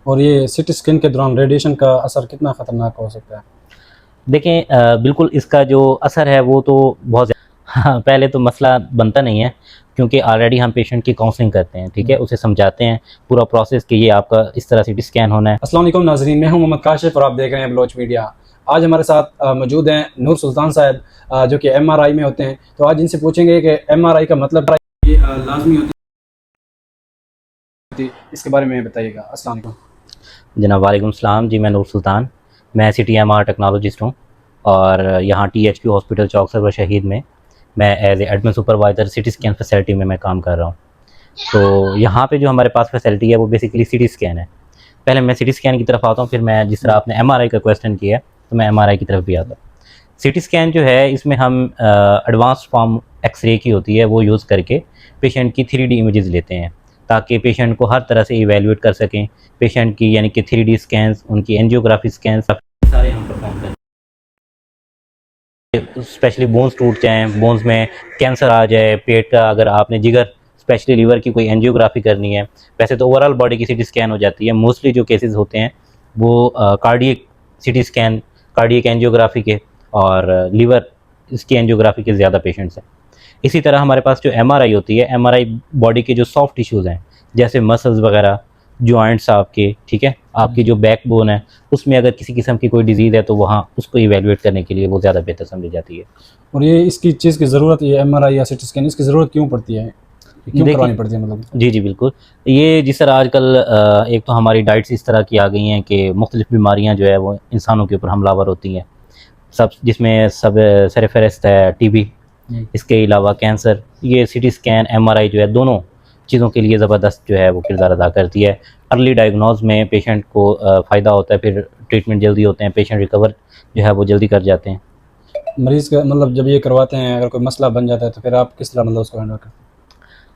और ये CT scan के दौरान रेडिएशन का असर कितना ख़तरनाक हो सकता है? देखें, बिल्कुल इसका जो असर है वो तो बहुत हाँ, पहले तो मसला बनता नहीं है, क्योंकि ऑलरेडी हम पेशेंट की काउंसलिंग करते हैं, ठीक है, उसे समझाते हैं पूरा प्रोसेस कि ये आपका इस तरह सिटी स्कैन होना है। अस्सलाम वालेकुम नाज़रीन, मैं हूं मोहम्मद काशिफ और आप देख रहे हैं बलोच मीडिया। आज हमारे साथ मौजूद हैं नूर सुल्तान साहब, जो कि एमआरआई में होते हैं। तो आज इनसे पूछेंगे कि एमआरआई का मतलब ये लाजमी होती है, इसके बारे में बताइएगा। अस्सलाम वालेकुम। जनाब वालेकुम सलाम जी, मैं नूर सुल्तान, मैं CTMR टेक्नोलॉजिस्ट हूँ और यहाँ THQ हॉस्पिटल चौक सरवर शहीद में मैं as a admin supervisor CT scan facility में मैं काम कर रहा हूँ। तो यहाँ पे जो हमारे पास फैसिलिटी है वो बेसिकली सिटी स्कैन है। पहले मैं सिटी स्कैन की तरफ आता हूँ, फिर मैं जिस तरह आपने MRI का क्वेश्चन किया है तो मैं MRI की तरफ भी आता हूँ। सिटी स्कैन जो है इसमें हम एडवांस फॉर्म एक्सरे की होती है, वो यूज़ करके पेशेंट की 3D इमेजेस लेते हैं ताकि पेशेंट को हर तरह से इवेल्युएट कर सकें। पेशेंट की यानी कि 3D स्कैन्स, उनकी एंजियोग्राफी स्कैन्स सारे हम परफॉर्म करते हैं। स्पेशली बोन्स टूट जाएँ, बोन्स में कैंसर आ जाए, पेट का अगर आपने जिगर स्पेशली लीवर की कोई एंजियोग्राफी करनी है, वैसे तो ओवरऑल बॉडी की सिटी स्कैन हो जाती है। मोस्टली जो केसेस होते हैं वो cardiac CT scan, cardiac angiography के और लीवर इसकी एंजियोग्राफी के ज़्यादा पेशेंट्स हैं। इसी तरह हमारे पास जो MRI होती है, MRI बॉडी के जो सॉफ्ट टिश्यूज़ हैं जैसे मसल्स वगैरह, जॉइंट्स आपके, ठीक है, आपकी जो बैकबोन है उसमें अगर किसी किस्म की कोई डिजीज़ है तो वहाँ उसको इवेल्युएट करने के लिए वो ज़्यादा बेहतर समझी जाती है। और ये इसकी चीज़ की ज़रूरत, ये एमआरआई या सिटी स्कैन, इसकी ज़रूरत क्यों पड़ती है, क्यों करवानी पड़ती है मतलब? जी, जी, बिल्कुल। ये जिस तरह आजकल एक तो हमारी डाइट्स इस तरह की आ गई हैं कि मुख्तलिफ़ बीमारियाँ जो है वो इंसानों के ऊपर हमलावर होती हैं। सब जिसमें सब सरफ़हरिस्त है TB, इसके अलावा कैंसर। ये सिटी स्कैन, MRI जो है दोनों चीज़ों के लिए ज़बरदस्त जो है वो किरदार अदा करती है। अर्ली डायग्नोज में पेशेंट को फ़ायदा होता है, फिर ट्रीटमेंट जल्दी होते हैं, पेशेंट रिकवर जो है वो जल्दी कर जाते हैं। मरीज़ का मतलब जब ये करवाते हैं, अगर कोई मसला बन जाता है तो फिर आप किस तरह मतलब उसको हैंडल करते हैं?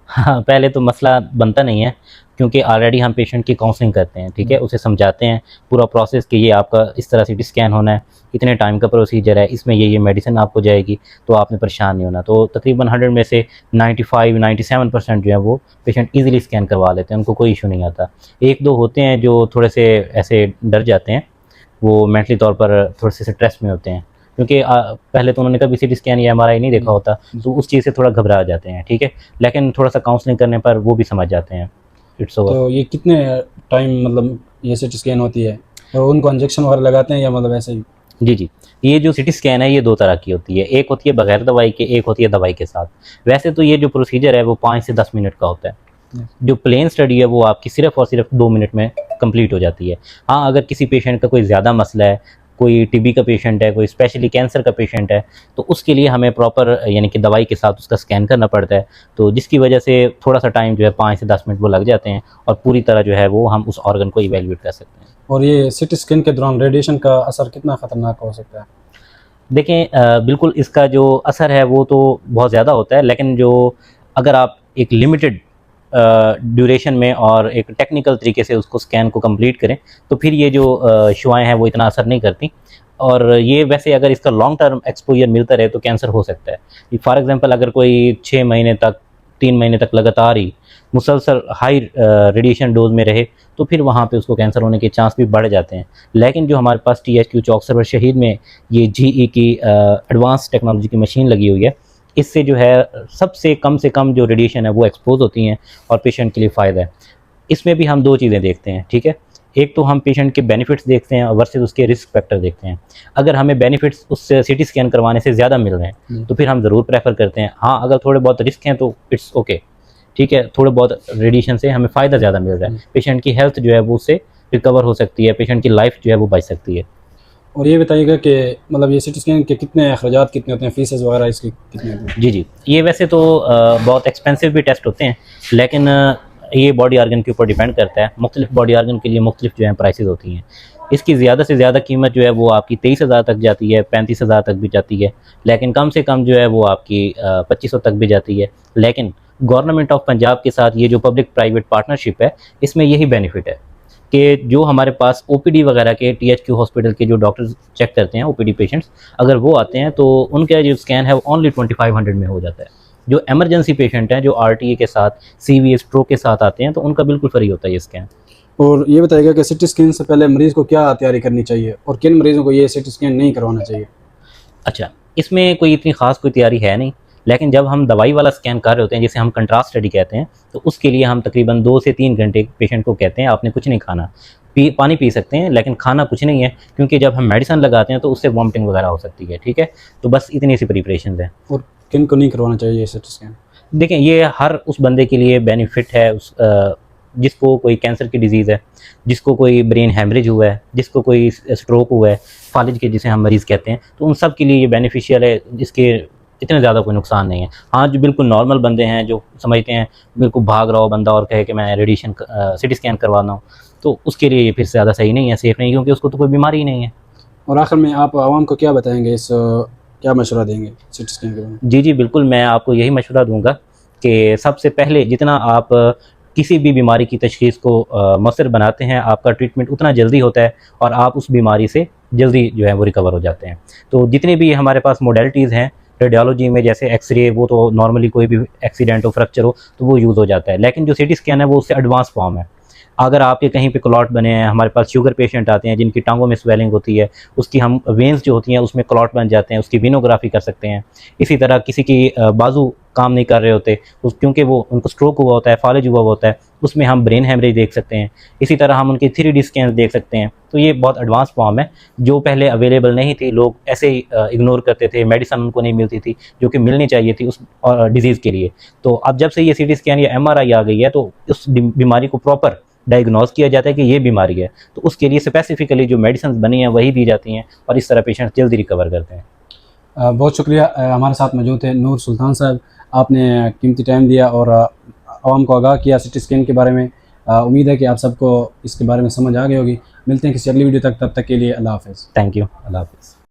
हाँ, पहले तो मसला बनता नहीं है, क्योंकि ऑलरेडी हम पेशेंट की काउंसलिंग करते हैं, ठीक है, उसे समझाते हैं पूरा प्रोसेस कि ये आपका इस तरह सिटी स्कैन होना है, इतने टाइम का प्रोसीजर है, इसमें ये मेडिसिन आपको जाएगी, तो आपने परेशान नहीं होना। तो तकरीबन 100 में से 95-97% जो है वो पेशेंट ईज़िली स्कैन करवा लेते हैं, उनको कोई इशू नहीं आता। 1-2 होते हैं जो थोड़े से ऐसे डर जाते हैं, वो मेंटली तौर पर थोड़े से स्ट्रेस में होते हैं, क्योंकि पहले तो उन्होंने कभी सिटी स्कैन या MRI नहीं देखा होता, तो उस चीज़ से थोड़ा घबरा जाते हैं, ठीक है। लेकिन थोड़ा सा काउंसलिंग करने पर वो भी समझ जाते हैं, इट्स ओवर। तो ये कितने टाइम मतलब ये सिटी स्कैन होती है, और उनको इंजेक्शन वगैरह लगाते हैं या मतलब ऐसे ही? जी, जी। ये जो सिटी स्कैन है ये 2 तरह की होती है, एक होती है बगैर दवाई के, एक होती है दवाई के साथ। वैसे तो ये जो प्रोसीजर है वो 5 से 10 मिनट का होता है। जो प्लेन स्टडी है वो आपकी सिर्फ़ और सिर्फ 2 मिनट में कंप्लीट हो जाती है। हाँ, अगर किसी पेशेंट का कोई ज़्यादा मसला है, कोई TB का पेशेंट है, कोई स्पेशली कैंसर का पेशेंट है, तो उसके लिए हमें प्रॉपर यानी कि दवाई के साथ उसका स्कैन करना पड़ता है, तो जिसकी वजह से थोड़ा-सा टाइम जो है 5 से 10 मिनट वो लग जाते हैं और पूरी तरह जो है वो हम उस ऑर्गन को इवैल्यूएट कर सकते हैं। और ये सिटी स्कैन के दौरान रेडिएशन का असर कितना ख़तरनाक हो सकता है? देखें, बिल्कुल इसका जो असर है वो तो बहुत ज़्यादा होता है, लेकिन जो अगर आप एक लिमिटेड ड्यूरेशन में और एक टेक्निकल तरीके से उसको स्कैन को कंप्लीट करें तो फिर ये जो शुआएँ हैं वो इतना असर नहीं करती। और ये वैसे अगर इसका लॉन्ग टर्म एक्सपोजर मिलता रहे तो कैंसर हो सकता है। फॉर एग्जांपल अगर कोई 6 महीने तक, 3 महीने तक लगातार ही मुसलसल हाई रेडिएशन डोज में रहे तो फिर वहाँ पे उसको कैंसर होने के चांस भी बढ़ जाते हैं। लेकिन जो हमारे पास THQ चौक सरवर शहीद में ये GE की एडवांस टेक्नोलॉजी की मशीन लगी हुई है, इससे जो है सबसे कम से कम जो रेडिएशन है वो एक्सपोज होती हैं और पेशेंट के लिए फ़ायदा है। इसमें भी हम 2 चीज़ें देखते हैं, ठीक है। एक तो हम पेशेंट के बेनिफिट्स देखते हैं वर्सेस उसके रिस्क फैक्टर देखते हैं। अगर हमें बेनिफिट्स उससे सिटी स्कैन करवाने से ज़्यादा मिल रहे हैं तो फिर हम ज़रूर प्रेफर करते हैं। हाँ, अगर थोड़े बहुत रिस्क हैं तो इट्स ओके, ठीक है, थोड़े बहुत रेडिएशन से हमें फ़ायदा ज़्यादा मिल रहा है, पेशेंट की हेल्थ जो है वो उससे रिकवर हो सकती है, पेशेंट की लाइफ जो है वो बच सकती है। और ये बताइएगा कि मतलब ये सिटी स्कैन के कितने अखराजात कितने होते हैं, फीसेस वगैरह इसकी कितने होती हैं? जी, जी। ये वैसे तो बहुत एक्सपेंसिव भी टेस्ट होते हैं, लेकिन ये बॉडी ऑर्गन के ऊपर डिपेंड करता है। मुख्तलिफ बॉडी ऑर्गन के लिए मुख्तलिफ जो है प्राइसेस होती हैं। इसकी ज़्यादा से ज़्यादा कीमत जो है वो आपकी 23,000 तक जाती है, 35,000 तक भी जाती है, लेकिन कम से कम जो है वो आपकी 2500 तक भी जाती है। लेकिन गवर्नमेंट ऑफ पंजाब के साथ ये जो पब्लिक प्राइवेट पार्टनरशिप है, इसमें यही बेनिफिट है कि जो हमारे पास OPD वगैरह के THQ हॉस्पिटल के जो डॉक्टर्स चेक करते हैं OPD पेशेंट्स, अगर वो आते हैं तो उनका जो स्कैन है वो ओनली 2500 में हो जाता है। जो इमरजेंसी पेशेंट हैं, जो RTA के साथ, CVA स्ट्रोक के साथ आते हैं, तो उनका बिल्कुल फ्री होता है ये स्कैन। और ये बताइएगा कि सिटी स्कैन से पहले मरीज़ को क्या तैयारी करनी चाहिए और किन मरीज़ों को ये सिटी स्कैन नहीं करवाना चाहिए? अच्छा, इसमें कोई इतनी ख़ास कोई तैयारी है नहीं, लेकिन जब हम दवाई वाला स्कैन कर रहे होते हैं, जिसे हम कंट्रास्ट स्टडी कहते हैं, तो उसके लिए हम तकरीबन 2 से 3 घंटे पेशेंट को कहते हैं आपने कुछ नहीं खाना। पानी पी सकते हैं, लेकिन खाना कुछ नहीं है, क्योंकि जब हम मेडिसिन लगाते हैं तो उससे वॉमिटिंग वगैरह हो सकती है, ठीक है? तो बस इतनी सी प्रिपरेशंस हैं। और किन को नहीं करवाना चाहिए ये सिटी स्कैन? देखें, ये हर उस बंदे के लिए बेनिफिट है, जिसको कोई कैंसर की डिज़ीज़ है, जिसको कोई ब्रेन हैमरेज हुआ है, जिसको कोई स्ट्रोक हुआ है, फालिज के जिसे हम मरीज़ कहते हैं, तो उन सब के लिए ये बेनिफिशियल है, जिसके इतने ज़्यादा कोई नुकसान नहीं है। हाँ, जो बिल्कुल नॉर्मल बंदे हैं, जो समझते हैं बिल्कुल भाग रहा हो बंदा और कहे कि मैं रेडिएशन सिटी स्कैन करवाना हूँ, तो उसके लिए ये फिर से ज़्यादा सही नहीं है, सेफ़ नहीं है, क्योंकि उसको तो कोई बीमारी ही नहीं है। और आखिर में आप आवाम को क्या बताएँगे क्या मशवरा देंगे सिटी स्कैन के बारे में? जी, जी, बिल्कुल, मैं आपको यही मशवरा दूँगा कि सबसे पहले जितना आप किसी भी बीमारी की तशख़ीस को मौसर बनाते हैं, आपका ट्रीटमेंट उतना जल्दी होता है और आप उस बीमारी से जल्दी जो है वो रिकवर हो जाते हैं। तो जितने भी हमारे पास मॉडलिटीज़ हैं रेडियोलॉजी में, जैसे एक्स-रे, वो तो नॉर्मली कोई भी एक्सीडेंट हो, फ्रैक्चर हो, तो वो यूज़ हो जाता है। लेकिन जो सिटी स्कैन है वो उससे एडवांस फॉर्म है। अगर आपके कहीं पे क्लॉट बने हैं, हमारे पास शुगर पेशेंट आते हैं जिनकी टांगों में स्वेलिंग होती है, उसकी हम वेन्स जो होती हैं उसमें क्लॉट बन जाते हैं, उसकी वेनोग्राफी कर सकते हैं। इसी तरह किसी की बाजू काम नहीं कर रहे होते, क्योंकि वो उनको स्ट्रोक हुआ होता है, फालिज हुआ होता है, उसमें हम ब्रेन हेमरेज देख सकते हैं। इसी तरह हम उनके 3D स्कैन देख सकते हैं। तो ये बहुत एडवांस फॉर्म है, जो पहले अवेलेबल नहीं थी, लोग ऐसे ही इग्नोर करते थे, मेडिसिन उनको नहीं मिलती थी जो कि मिलनी चाहिए थी उस डिज़ीज़ के लिए। तो अब जब से ये सिटी स्कैन या MRI आ गई है, तो उस बीमारी को प्रॉपर डायग्नोज किया जाता है कि ये बीमारी है, तो उसके लिए स्पेसिफिकली जो मेडिसिन बनी हैं वही दी जाती हैं और इस तरह पेशेंट जल्दी रिकवर करते हैं। बहुत शुक्रिया। हमारे साथ मौजूद थे नूर सुल्तान साहब। आपने कीमती टाइम दिया और आवाम को आगाह किया सिटी स्कैन के बारे में। उम्मीद है कि आप सबको इसके बारे में समझ आ गई होगी। मिलते हैं किसी अगली वीडियो तक, तब तक के लिए अल्लाह हाफ़िज़। Thank you. अल्लाह हाफ़िज़।